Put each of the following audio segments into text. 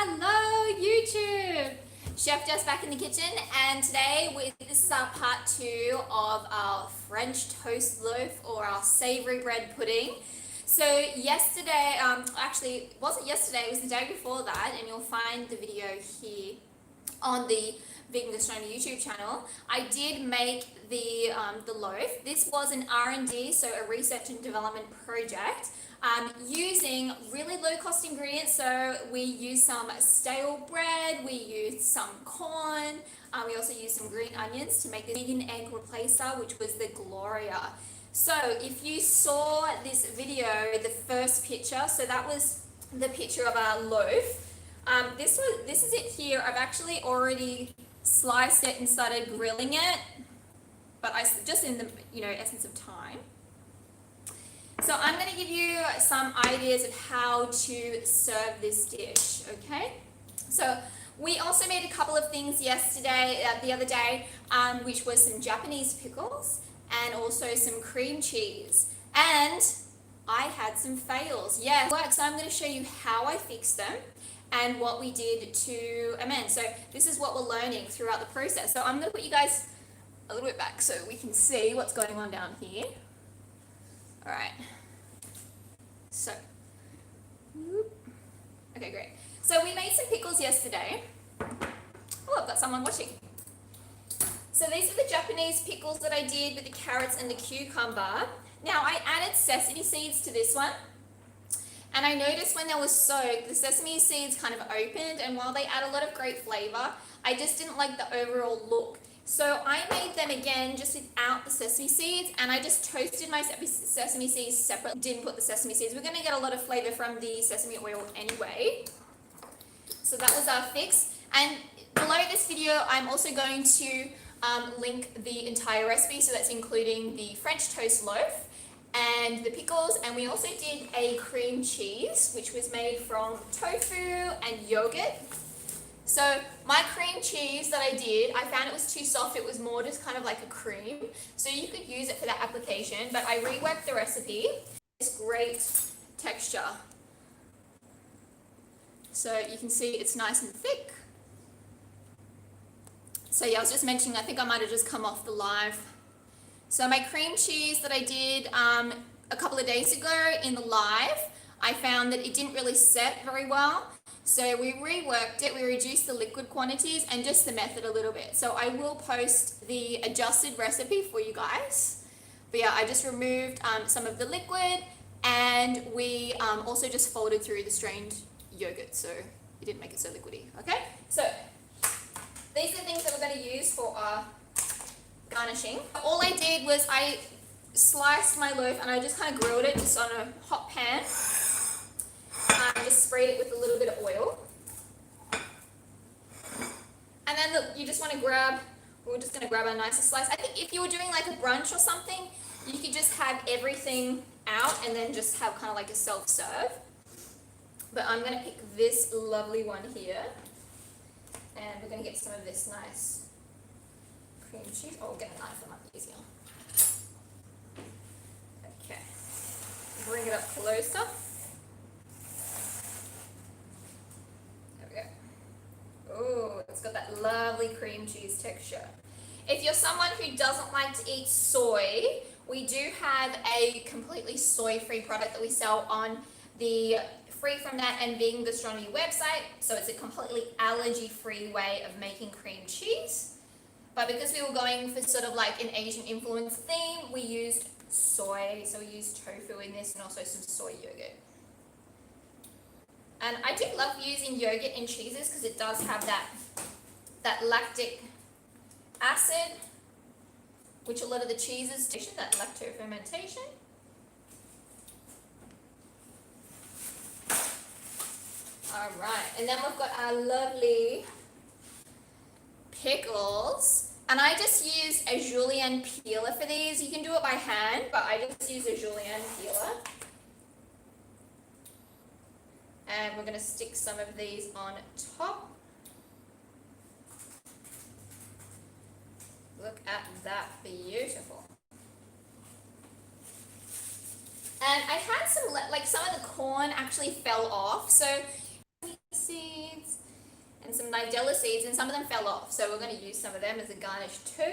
Hello YouTube! Chef Jess back in the kitchen, and today this is our part 2 of our French Toast Loaf or our savoury bread pudding. So yesterday, actually it wasn't yesterday, it was the day before that, and you'll find the video here on the Vegan Gastronomy YouTube channel. I did make the loaf. This was an R&D, so a research and development project, using really low cost ingredients. So we used some stale bread, we used some corn, we also used some green onions to make the vegan egg replacer, which was the GLORIA. So if you saw this video, the first picture, so that was the picture of our loaf. This is it here. I've actually already sliced it and started grilling it, but just in the essence of time. So I'm going to give you some ideas of how to serve this dish. Okay, so we also made a couple of things the other day, which was some Japanese pickles and also some cream cheese, and I had some fails. Yeah, so I'm going to show you how I fixed them and what we did to amend. So this is what we're learning throughout the process. So I'm going to put you guys a little bit back so we can see what's going on down here. All right. So, okay, great. So we made some pickles yesterday. Oh, I've got someone watching. So these are the Japanese pickles that I did with the carrots and the cucumber. Now I added sesame seeds to this one. And I noticed when they were soaked, the sesame seeds kind of opened, and while they add a lot of great flavor, I just didn't like the overall look. So I made them again just without the sesame seeds, and I just toasted my sesame seeds separately. Didn't put the sesame seeds. We're going to get a lot of flavor from the sesame oil anyway. So that was our fix. And below this video, I'm also going to link the entire recipe, so that's including the French Toast Loaf and the pickles, and we also did a cream cheese which was made from tofu and yogurt. So my cream cheese that I did, I found it was too soft. It was more just kind of like a cream, so you could use it for that application, but I reworked the recipe. It's great texture, so you can see it's nice and thick. So yeah, I was just mentioning, I think I might have just come off the live. So my cream cheese that I did a couple of days ago in the live, I found that it didn't really set very well. So we reworked it, we reduced the liquid quantities and just the method a little bit. So I will post the adjusted recipe for you guys. But yeah, I just removed some of the liquid, and we also just folded through the strained yogurt, so it didn't make it so liquidy. Okay, so these are the things that we're going to use for our garnishing. All I did was I sliced my loaf and I just kind of grilled it just on a hot pan. Just sprayed it with a little bit of oil. And then look, you just want to we're just going to grab a nicer slice. I think if you were doing like a brunch or something, you could just have everything out and then just have kind of like a self-serve. But I'm going to pick this lovely one here. And we're going to get some of this nice cream cheese. Oh, we'll get a knife, that might be easier. Okay. Bring it up closer. There we go. Oh, it's got that lovely cream cheese texture. If you're someone who doesn't like to eat soy, we do have a completely soy-free product that we sell on the Free From That and Vegan Gastronomy website. So it's a completely allergy-free way of making cream cheese. But because we were going for sort of like an Asian influence theme, we used soy. So we used tofu in this and also some soy yogurt. And I do love using yogurt in cheeses because it does have that lactic acid, which a lot of the cheeses do, that lactofermentation. All right, and then we've got our lovely pickles, and I just use a julienne peeler for these. You can do it by hand, but I just use a julienne peeler. And we're going to stick some of these on top. Look at that, beautiful. And I had some of the corn actually fell off, so seeds, some nigella seeds, and some of them fell off, so we're going to use some of them as a garnish too.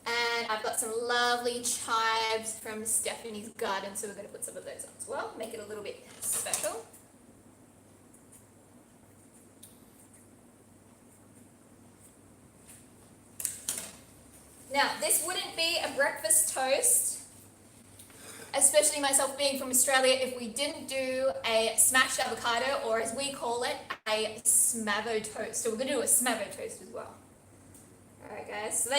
And I've got some lovely chives from Stephanie's garden, so we're going to put some of those on as well, make it a little bit special. Now, this wouldn't be a breakfast toast, especially myself being from Australia, if we didn't do a smashed avocado, or as we call it, a smavo toast. So we're going to do a smavo toast as well. Alright guys, so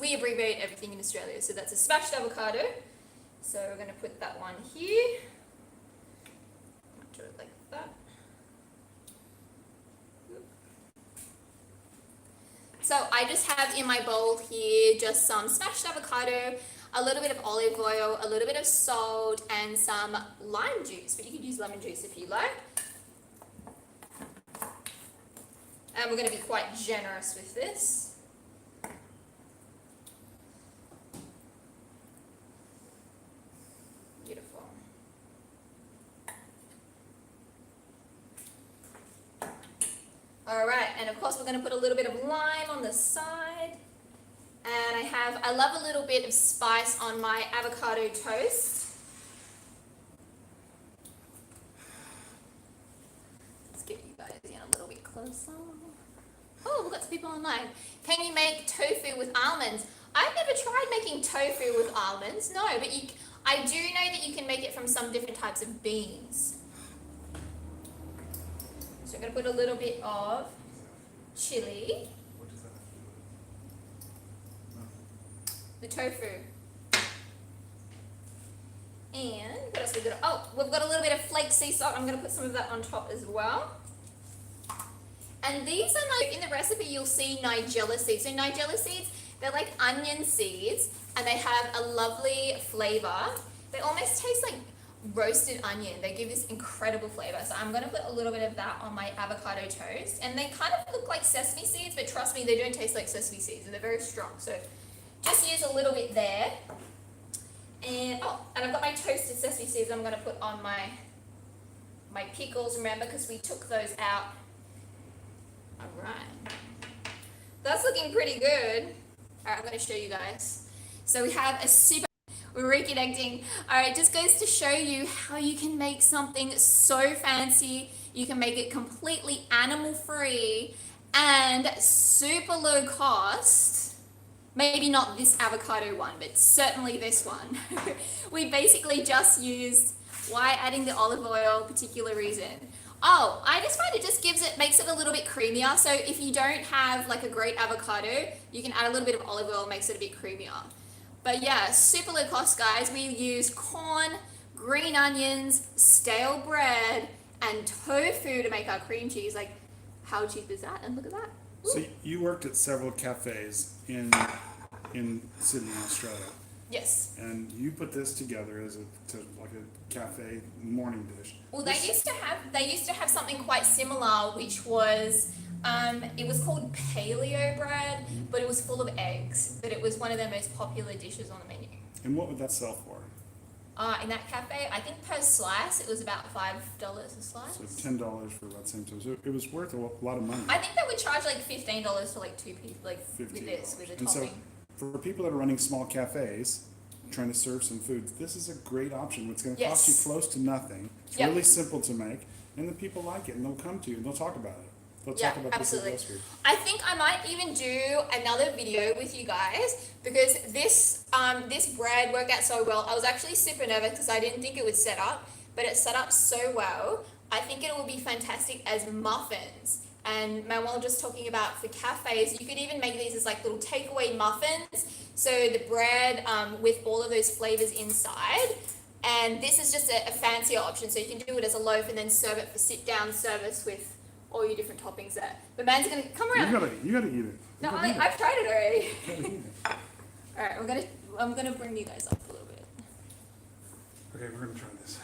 we abbreviate everything in Australia. So that's a smashed avocado. So we're going to put that one here. Do it like that. So I just have in my bowl here just some smashed avocado, a little bit of olive oil, a little bit of salt, and some lime juice, but you could use lemon juice if you like. And we're going to be quite generous with this. Beautiful. Alright, and of course we're going to put a little bit of lime on the side. And I love a little bit of spice on my avocado toast. Let's get you guys in a little bit closer. Oh, we've got some people online. Can you make tofu with almonds? I've never tried making tofu with almonds, no, but I do know that you can make it from some different types of beans. So I'm going to put a little bit of chili. What does that have to do with it? The tofu. And what else we got? Oh, we've got a little bit of flake sea salt. I'm going to put some of that on top as well. And these are like, in the recipe you'll see nigella seeds. So nigella seeds, they're like onion seeds, and they have a lovely flavor. They almost taste like roasted onion. They give this incredible flavor. So I'm going to put a little bit of that on my avocado toast. And they kind of look like sesame seeds, but trust me, they don't taste like sesame seeds, and they're very strong. So just use a little bit there. And I've got my toasted sesame seeds I'm going to put on my pickles, remember, because we took those out. Alright. That's looking pretty good. Alright, I'm going to show you guys. So we have a super... We're reconnecting. Alright, just goes to show you how you can make something so fancy. You can make it completely animal free and super low cost. Maybe not this avocado one, but certainly this one. We basically just used, why adding the olive oil, particular reason. Oh, I just find it just makes it a little bit creamier. So if you don't have like a great avocado, you can add a little bit of olive oil, makes it a bit creamier. But yeah, super low cost, guys. We use corn, green onions, stale bread, and tofu to make our cream cheese. Like, how cheap is that? And look at that. Ooh. So you worked at several cafes in Sydney, Australia. Yes. And you put this together as like a cafe morning dish. Well, they used to have something quite similar, which was it was called paleo bread, but it was full of eggs. But it was one of their most popular dishes on the menu. And what would that sell for? In that cafe, I think per slice it was about $5 a slice. So $10 for that same time. So it was worth a lot of money. I think they would charge like $15 for like two people, like $15. with this, with a And topping. so for people that are running small cafes, trying to serve some food, this is a great option. It's going to cost you close to nothing. It's really simple to make, and the people like it, and they'll come to you and they'll talk about it. They'll talk about absolutely. this recipe. I think I might even do another video with you guys, because this bread worked out so well. I was actually super nervous because I didn't think it would set up, but it set up so well. I think it will be fantastic as muffins. And Manuel just talking about for cafes, you could even make these as like little takeaway muffins. So the bread with all of those flavors inside. And this is just a fancier option. So you can do it as a loaf and then serve it for sit-down service with all your different toppings there. But man's gonna come around. You gotta eat it. No, I've tried it already. All right, I'm gonna bring you guys up a little bit. Okay, we're gonna try this.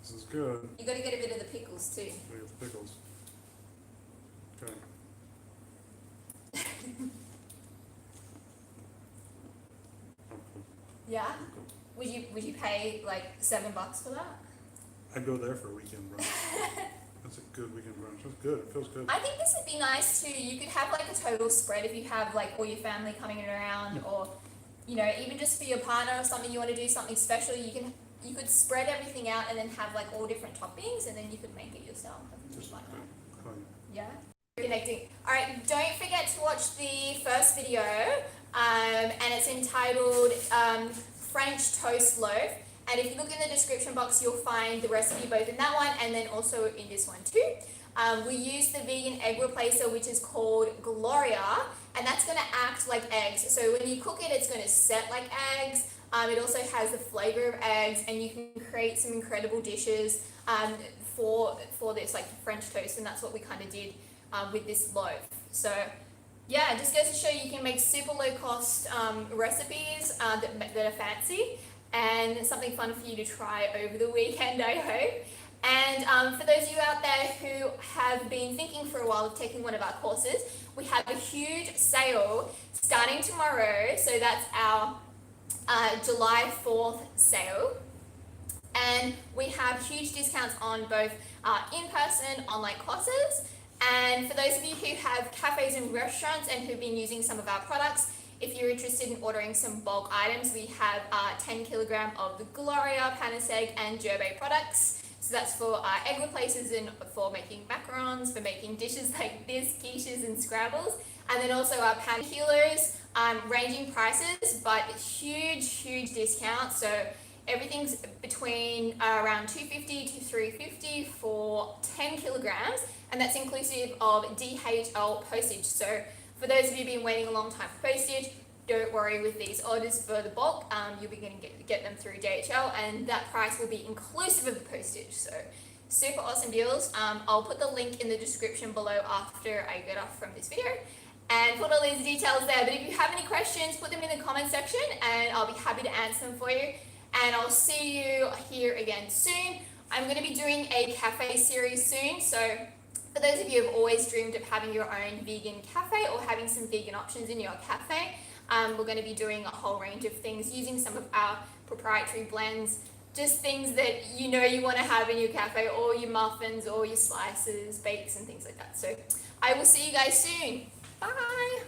This is good. You gotta get a bit of the pickles too. We got the pickles. Okay. Yeah. Would you pay like $7 for that? I'd go there for a weekend brunch. That's a good weekend brunch. That's good. It feels good. I think this would be nice too. You could have like a total spread if you have like all your family coming in around, or you know, even just for your partner or something, you want to do something special, you could spread everything out and then have like all different toppings, and then you could make it yourself. Just Like good. that. Clean. Yeah. Connecting. All right. Don't forget to watch the first video, and it's entitled French Toast Loaf. And if you look in the description box, you'll find the recipe both in that one and then also in this one too. We use the vegan egg replacer, which is called GLORIA, and that's going to act like eggs. So when you cook it, it's going to set like eggs. It also has the flavor of eggs, and you can create some incredible dishes for this, like French toast, and that's what we kind of did with this loaf. So yeah, it just goes to show you can make super low cost recipes that are fancy, and something fun for you to try over the weekend, I hope. And for those of you out there who have been thinking for a while of taking one of our courses, we have a huge sale starting tomorrow. So that's our July 4th sale. And we have huge discounts on both in-person, online courses. And for those of you who have cafes and restaurants and who've been using some of our products, if you're interested in ordering some bulk items, we have 10 kilogram of the GLORIA, Panis egg and Gerbe products. So that's for egg replacers and for making macarons, for making dishes like this, quiches and scrabbles. And then also our pan kilos, ranging prices, but huge discounts. So everything's between around $250 to $350 for 10 kilograms, and that's inclusive of DHL postage. So for those of you who've been waiting a long time for postage, don't worry with these orders for the bulk. You'll be going to get them through DHL, and that price will be inclusive of the postage. So super awesome deals. I'll put the link in the description below after I get off from this video, and put all these details there. But if you have any questions, put them in the comment section, and I'll be happy to answer them for you. And I'll see you here again soon. I'm going to be doing a cafe series soon. So for those of you who have always dreamed of having your own vegan cafe or having some vegan options in your cafe, we're going to be doing a whole range of things using some of our proprietary blends, just things that you know you want to have in your cafe, or your muffins or your slices, bakes and things like that. So I will see you guys soon. Bye.